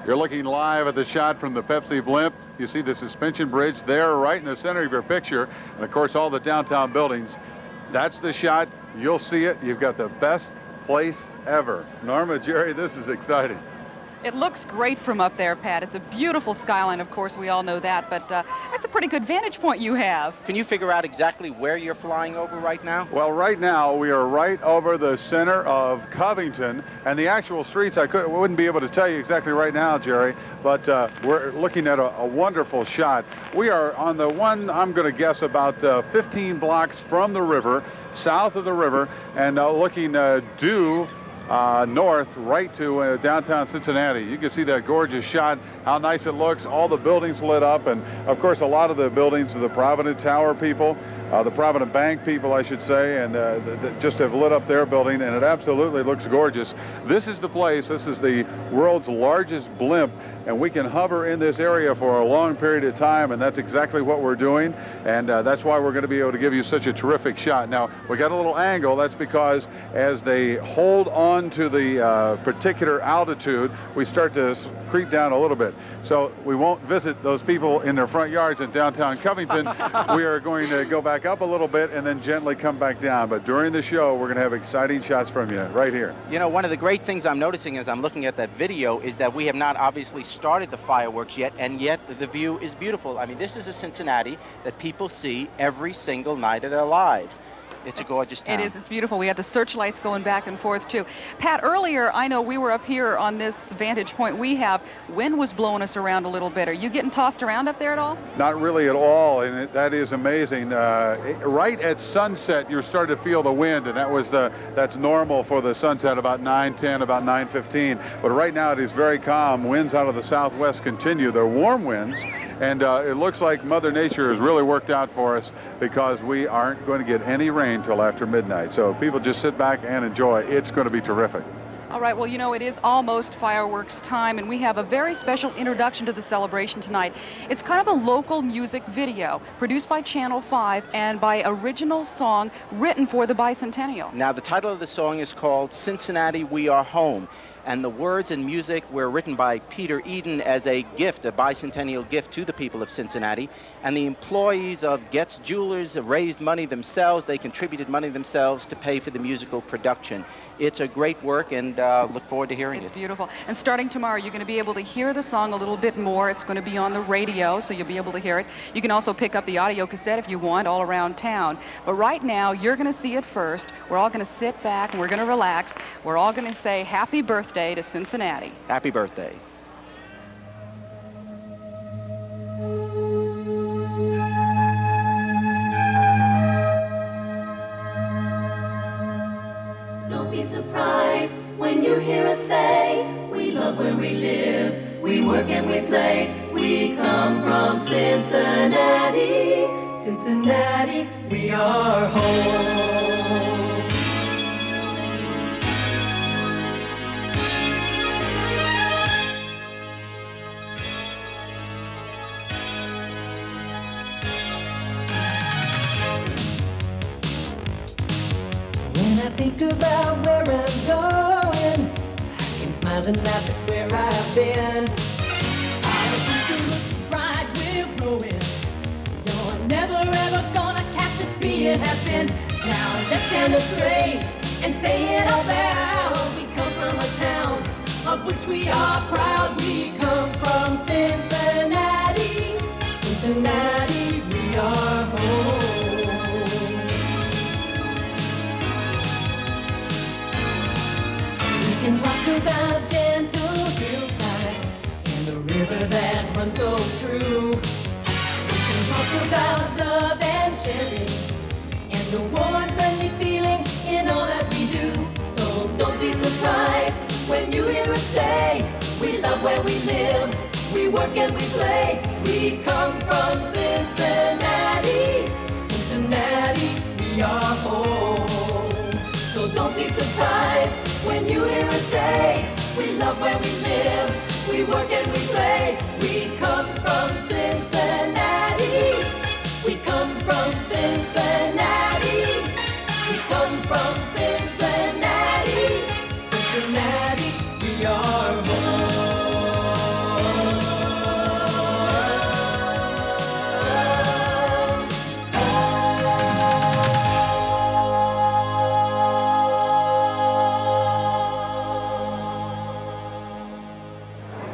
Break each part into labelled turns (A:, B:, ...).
A: You're looking live at the shot from the Pepsi blimp. You see the suspension bridge there right in the center of your picture. And of course, all the downtown buildings. That's the shot. You'll see it. You've got the best place ever. Norma, Jerry, this is exciting.
B: It looks great from up there, Pat. It's a beautiful skyline, of course, we all know that, but that's a pretty good vantage point you have.
C: Can you figure out exactly where you're flying over right now?
A: Well, right now we are right over the center of Covington, and the actual streets wouldn't be able to tell you exactly right now, Jerry, but we're looking at a wonderful shot. We are on the one, I'm going to guess, about 15 blocks from the river, south of the river, and looking due north right to downtown Cincinnati. You can see that gorgeous shot, how nice it looks, all the buildings lit up, and of course a lot of the buildings are the Provident Tower people, the Provident Bank people, I should say, and that just have lit up their building, and it absolutely looks gorgeous. This is the place. This is the world's largest blimp, and we can hover in this area for a long period of time, and that's exactly what we're doing, and that's why we're going to be able to give you such a terrific shot. Now, we got a little angle. That's because as they hold on to the particular altitude, we start to creep down a little bit. So we won't visit those people in their front yards in downtown Covington. We are going to go back up a little bit and then gently come back down. But during the show, we're going to have exciting shots from you right here.
C: You know, one of the great things I'm noticing as I'm looking at that video is that we have not obviously started the fireworks yet, and yet the view is beautiful. I mean, this is a Cincinnati that people see every single night of their lives. It's a gorgeous town.
B: It is. It's beautiful. We have the searchlights going back and forth, too. Pat, earlier, I know we were up here on this vantage point we have. Wind was blowing us around a little bit. Are you getting tossed around up there at all?
A: Not really at all, and that is amazing. Right at sunset, you're starting to feel the wind, and that's normal for the sunset, about 9:10, about 9:15. But right now, it is very calm. Winds out of the southwest continue. They're warm winds, and it looks like Mother Nature has really worked out for us because we aren't going to get any rain until after midnight. So people just sit back and enjoy. It's going to be terrific.
B: All right, well, you know, it is almost fireworks time, and we have a very special introduction to the celebration tonight. It's kind of a local music video produced by Channel 5 and by original song written for the bicentennial.
C: Now, the title of the song is called Cincinnati, We Are Home. And the words and music were written by Peter Eden as a gift, a bicentennial gift to the people of Cincinnati. And the employees of Getz Jewelers raised money themselves. They contributed money themselves to pay for the musical production. It's a great work, and look forward to hearing it.
B: It's beautiful. And starting tomorrow, you're going to be able to hear the song a little bit more. It's going to be on the radio, so you'll be able to hear it. You can also pick up the audio cassette if you want all around town. But right now, you're going to see it first. We're all going to sit back, and we're going to relax. We're all going to say happy birthday to Cincinnati.
C: Happy birthday.
D: Don't be surprised when you hear us say, we love where we live, we work and we play. We come from Cincinnati, Cincinnati, we are home. When I think about where I'm going, I can smile and laugh at where I've been. Our future looks bright, we're growing. You're never ever gonna catch us being has been. Now let's stand up straight and say it out loud. We come from a town of which we are proud. We come from Cincinnati, Cincinnati, we are home. We can talk about gentle hillsides and the river that runs so true. We can talk about love and sharing and the warm, friendly feeling in all that we do. So don't be surprised when you hear us say, we love where we live, we work and we play. We come from Cincinnati, Cincinnati, we are home. So don't be surprised when you hear us say, we love where we live, we work and we play. We come from Cincinnati, we come from Cincinnati, we come from Cincinnati, Cincinnati, we are home.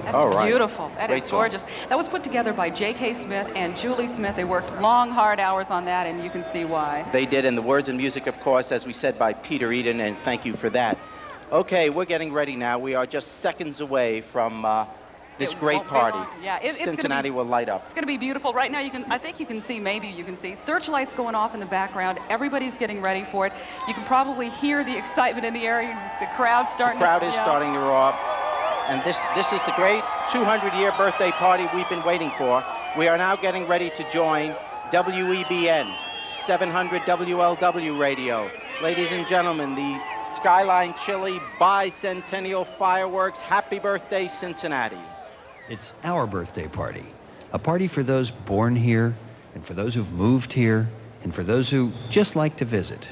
B: That's
C: All right.
B: beautiful. That
C: Great
B: is
C: song.
B: gorgeous. That was put together by J.K. Smith and Julie Smith. They worked long, hard hours on that, and you can see why.
C: They did, and the words and music, of course, as we said, by Peter Eden, and thank you for that. Okay, we're getting ready now. We are just seconds away from this
B: It
C: great
B: won't be
C: party.
B: long. Yeah, it's gonna
C: Cincinnati will light up.
B: It's going to be beautiful. Right now, I think you can see, maybe you can see, searchlights going off in the background. Everybody's getting ready for it. You can probably hear the excitement in the area. The crowd's starting
C: The crowd
B: to
C: is starting to roar up. And this is the great 200-year birthday party we've been waiting for. We are now getting ready to join WEBN, 700 WLW radio. Ladies and gentlemen, the Skyline Chili Bicentennial Fireworks. Happy birthday, Cincinnati.
E: It's our birthday party, a party for those born here, and for those who've moved here, and for those who just like to visit.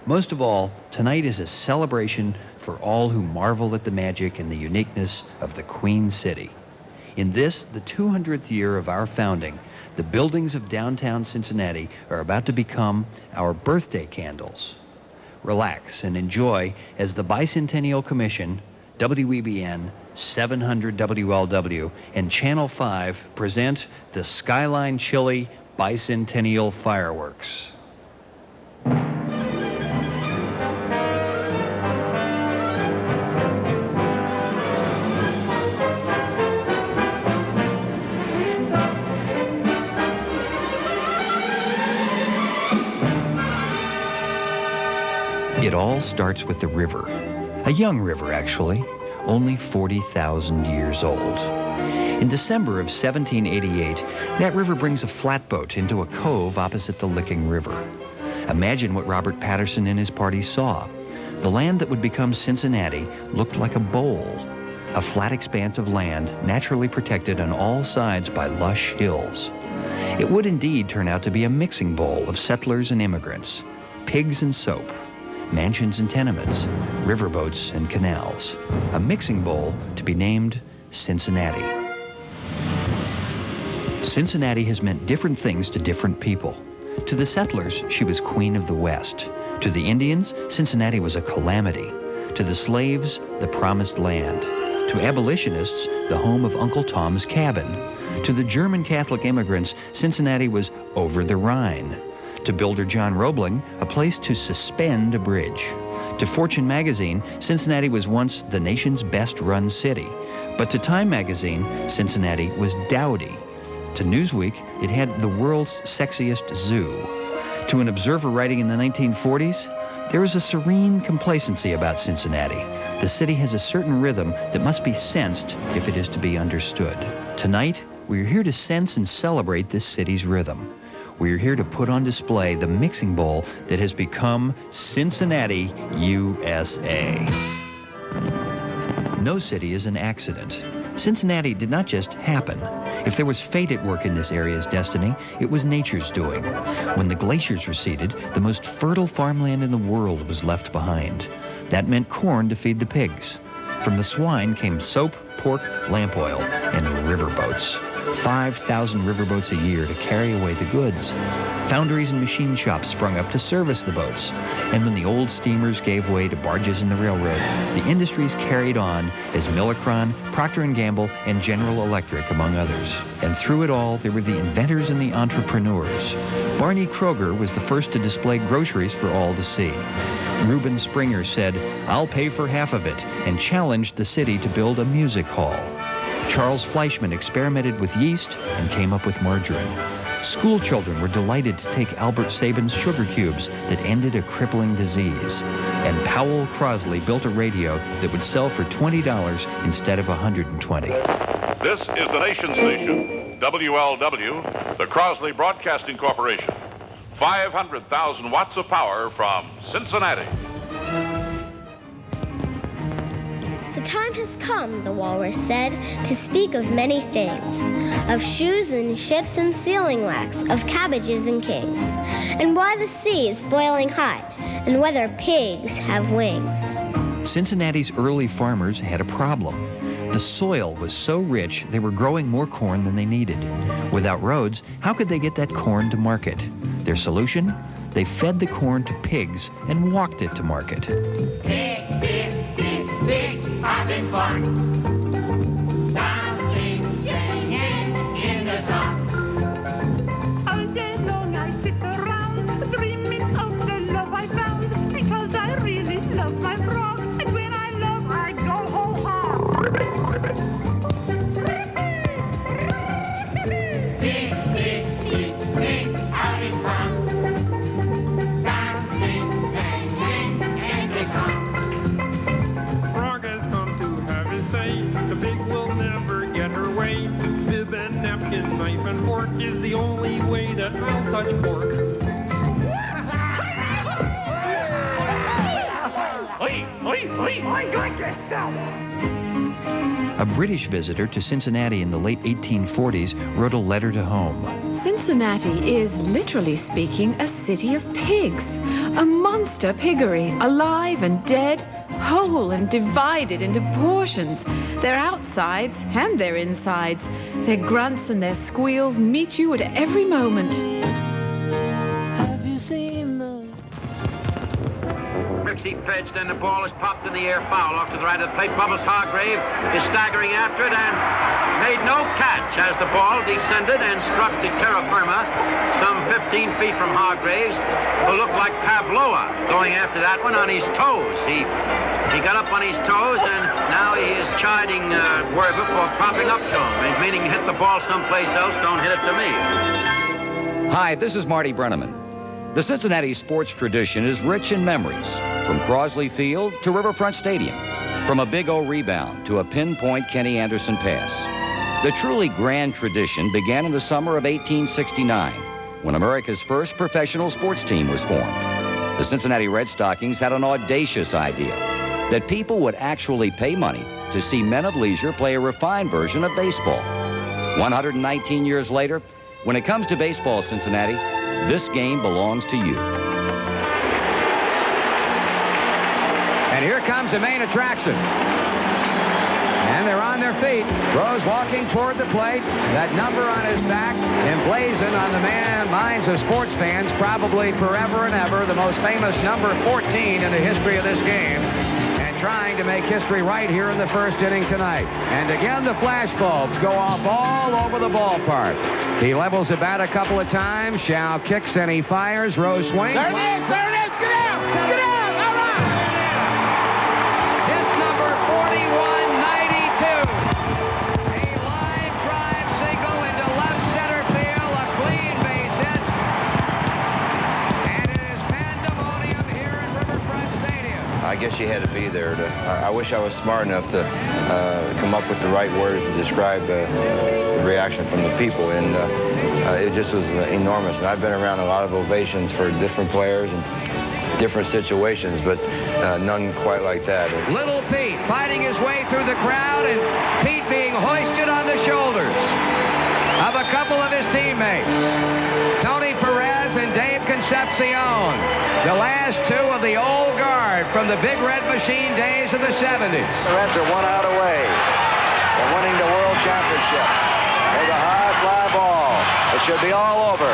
E: Most of all, tonight is a celebration for all who marvel at the magic and the uniqueness of the Queen City. In this, the 200th year of our founding, the buildings of downtown Cincinnati are about to become our birthday candles. Relax and enjoy as the Bicentennial Commission, WEBN, 700 WLW, and Channel 5 present the Skyline Chili Bicentennial Fireworks. It all starts with the river. A young river, actually, only 40,000 years old. In December of 1788, that river brings a flatboat into a cove opposite the Licking River. Imagine what Robert Patterson and his party saw. The land that would become Cincinnati looked like a bowl, a flat expanse of land naturally protected on all sides by lush hills. It would indeed turn out to be a mixing bowl of settlers and immigrants, pigs and soap, mansions and tenements, riverboats and canals. A mixing bowl to be named Cincinnati. Cincinnati has meant different things to different people. To the settlers, she was Queen of the West. To the Indians, Cincinnati was a calamity. To the slaves, the promised land. To abolitionists, the home of Uncle Tom's Cabin. To the German Catholic immigrants, Cincinnati was over the Rhine. To builder John Roebling, a place to suspend a bridge. To Fortune magazine, Cincinnati was once the nation's best-run city. But to Time magazine, Cincinnati was dowdy. To Newsweek, it had the world's sexiest zoo. To an observer writing in the 1940s, there is a serene complacency about Cincinnati. The city has a certain rhythm that must be sensed if it is to be understood. Tonight, we're here to sense and celebrate this city's rhythm. We're here to put on display the mixing bowl that has become Cincinnati, USA. No city is an accident. Cincinnati did not just happen. If there was fate at work in this area's destiny, it was nature's doing. When the glaciers receded, the most fertile farmland in the world was left behind. That meant corn to feed the pigs. From the swine came soap, pork, lamp oil, and riverboats. 5,000 riverboats a year to carry away the goods. Foundries and machine shops sprung up to service the boats. And when the old steamers gave way to barges in the railroad, the industries carried on as Millicron, Procter & Gamble, and General Electric, among others. And through it all, there were the inventors and the entrepreneurs. Barney Kroger was the first to display groceries for all to see. Reuben Springer said, "I'll pay for half of it," and challenged the city to build a music hall. Charles Fleischmann experimented with yeast and came up with margarine. School children were delighted to take Albert Sabin's sugar cubes that ended a crippling disease. And Powell Crosley built a radio that would sell for $20 instead of $120.
F: This is the nation station, WLW, the Crosley Broadcasting Corporation. 500,000 watts of power from Cincinnati.
G: The time has come, the walrus said, to speak of many things, of shoes and ships and sealing wax, of cabbages and kings, and why the sea is boiling hot, and whether pigs have wings.
E: Cincinnati's early farmers had a problem. The soil was so rich they were growing more corn than they needed. Without roads, how could they get that corn to market? Their solution? They fed the corn to pigs and walked it to market.
D: Pig, pig, pig, pig, having fun.
H: The pig will never get her way. Bib and napkin, knife and fork is the only way that I'll touch pork.
I: Oi, oi, oi! Like yourself!
E: A British visitor to Cincinnati in the late 1840s wrote a letter to home.
J: Cincinnati is, literally speaking, a city of pigs. A monster piggery, alive and dead, whole and divided into portions. Their outsides and their insides, their grunts and their squeals meet you at every moment.
K: Have you seen the...
L: He fetched, and the ball is popped in the air, foul off to the right of the plate. Bubbles Hargrave is staggering after it and made no catch as the ball descended and struck the terra firma some 15 feet from Hargraves, who looked like Pavlova going after that one on his toes. He got up on his toes, and now he is chiding Werber for popping up to him, meaning hit the ball someplace else, don't hit it to me.
M: Hi, this is Marty Brenneman. The Cincinnati sports tradition is rich in memories, from Crosley Field to Riverfront Stadium, from a Big O rebound to a pinpoint Kenny Anderson pass. The truly grand tradition began in the summer of 1869, when America's first professional sports team was formed. The Cincinnati Red Stockings had an audacious idea that people would actually pay money to see men of leisure play a refined version of baseball. 119 years later, when it comes to baseball, Cincinnati, this game belongs to you.
N: And here comes the main attraction. And they're on their feet. Rose walking toward the plate. That number on his back emblazoned on the minds of sports fans, probably forever and ever, the most famous number 14 in the history of this game. And trying to make history right here in the first inning tonight. And again, the flash bulbs go off all over the ballpark. He levels the bat a couple of times. Shaw kicks and he fires. Rose swings.
I: There it is! There it is! Get out! Get out! All right!
N: Hit number 4192. A line drive single into left center field. A clean base hit. And it is pandemonium here in Riverfront Stadium.
O: I guess you had to be there. I wish I was smart enough to come up with the right words to describe the reaction from the people, and it just was enormous. And I've been around a lot of ovations for different players and different situations, but none quite like that.
N: Little Pete fighting his way through the crowd, and Pete being hoisted on the shoulders of a couple of his teammates, Tony Perez and Dave Concepcion, the last two of the old guard from the Big Red Machine days of the 70s.
P: The Reds are 1 out away from winning the World Championship. There's a high fly ball. It should be all over.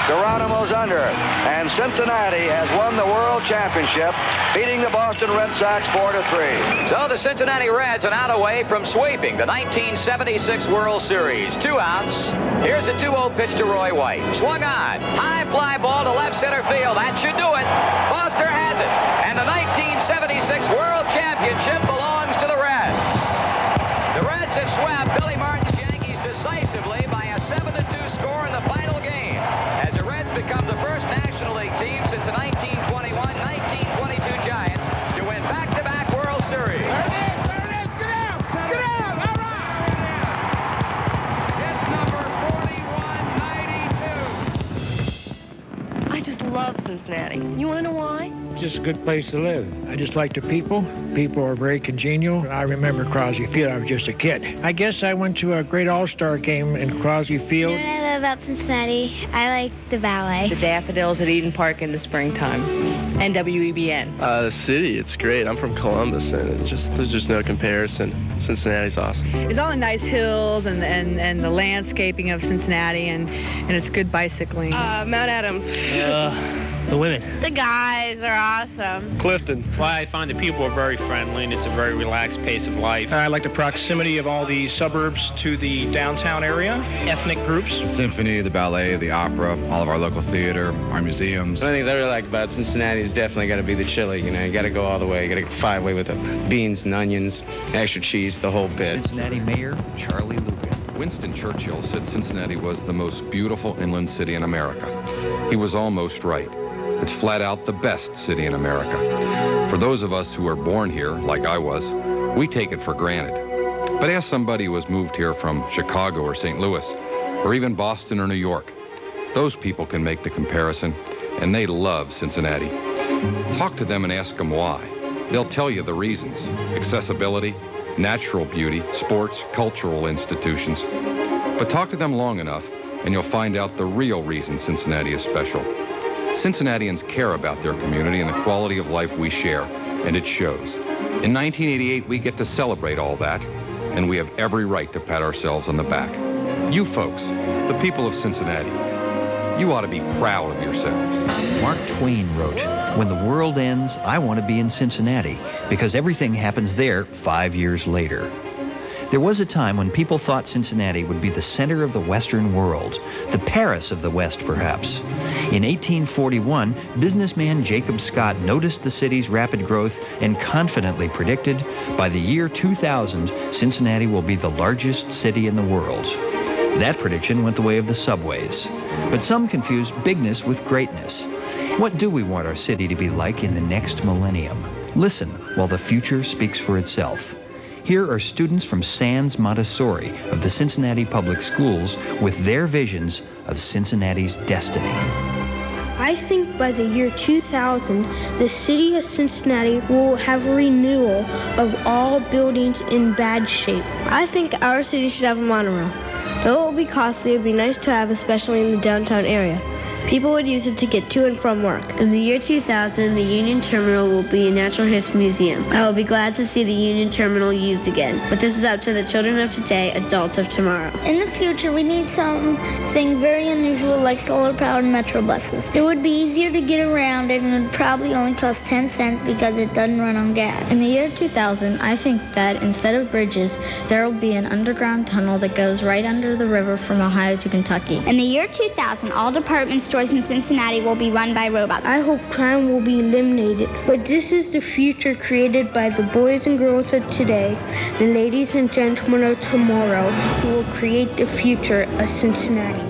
P: Geronimo's under, and Cincinnati has won the World Championship, beating the Boston Red Sox 4-3.
Q: So the Cincinnati Reds are out away from sweeping the 1976 World Series. 2 outs. Here's a 2-0 pitch to Roy White. Swung on. High fly ball to left center field. That should do it. Foster has it. And the 1976 World Championship belongs to the Reds. The Reds have swept Billy Martin's Yankees decisively by a 7-2 score in the final game, as the Reds become the first National League team since the 1921-1922 Giants to win back-to-back World Series.
I: There it is! There it is! Get out! Get out! All right!
N: Hit number 4192.
R: I just love Cincinnati. You want to know why?
S: Just a good place to live. I just like the people. People are very congenial. I remember Crosley Field. I was just a kid. I guess I went to a great all-star game in Crosley Field.
G: You know what I love about Cincinnati? I like the ballet.
R: The daffodils at Eden Park in the springtime. And WEBN.
T: The city, it's great. I'm from Columbus, and there's just no comparison. Cincinnati's awesome.
U: It's all the nice hills and the landscaping of Cincinnati, and it's good bicycling.
R: Mount Adams.
S: The women.
G: The guys are awesome.
T: Clifton.
V: Well, I find the people are very friendly, and it's a very relaxed pace of life.
S: I like the proximity of all the suburbs to the downtown area, ethnic groups.
W: The symphony, the ballet, the opera, all of our local theater, our museums.
X: One of the things I really like about Cincinnati is definitely got to be the chili. You know, you got to go all the way. You got to find a way with the beans and onions, extra cheese, the whole bit.
E: Cincinnati Mayor Charlie Lucan.
W: Winston Churchill said Cincinnati was the most beautiful inland city in America. He was almost right. It's flat out the best city in America. For those of us who are born here, like I was, we take it for granted. But ask somebody who has moved here from Chicago or St. Louis, or even Boston or New York. Those people can make the comparison, and they love Cincinnati. Talk to them and ask them why. They'll tell you the reasons: accessibility, natural beauty, sports, cultural institutions. But talk to them long enough, and you'll find out the real reason Cincinnati is special. Cincinnatians care about their community and the quality of life we share, and it shows. In 1988, we get to celebrate all that, and we have every right to pat ourselves on the back. You folks, the people of Cincinnati, you ought to be proud of yourselves.
E: Mark Twain wrote, "When the world ends, I want to be in Cincinnati, because everything happens there 5 years later." There was a time when people thought Cincinnati would be the center of the Western world, the Paris of the West, perhaps. In 1841, businessman Jacob Scott noticed the city's rapid growth and confidently predicted, by the year 2000, Cincinnati will be the largest city in the world. That prediction went the way of the subways. But some confuse bigness with greatness. What do we want our city to be like in the next millennium? Listen while the future speaks for itself. Here are students from Sands Montessori of the Cincinnati Public Schools with their visions of Cincinnati's destiny.
A: I think by the year 2000, the city of Cincinnati will have a renewal of all buildings in bad shape.
B: I think our city should have a monorail. Though it will be costly, it would be nice to have, especially in the downtown area. People would use it to get to and from work.
C: In the year 2000, the Union Terminal will be a natural history museum. I will be glad to see the Union Terminal used again, but this is up to the children of today, adults of tomorrow.
G: In the future, we need something very unusual like solar-powered metro buses. It would be easier to get around, and it would probably only cost 10 cents because it doesn't run on gas.
F: In the year 2000, I think that instead of bridges, there will be an underground tunnel that goes right under the river from Ohio to Kentucky.
Y: In the year 2000, all department stores in Cincinnati will be run by robots.
A: I hope crime will be eliminated, but this is the future created by the boys and girls of today, the ladies and gentlemen of tomorrow, who will create the future of Cincinnati.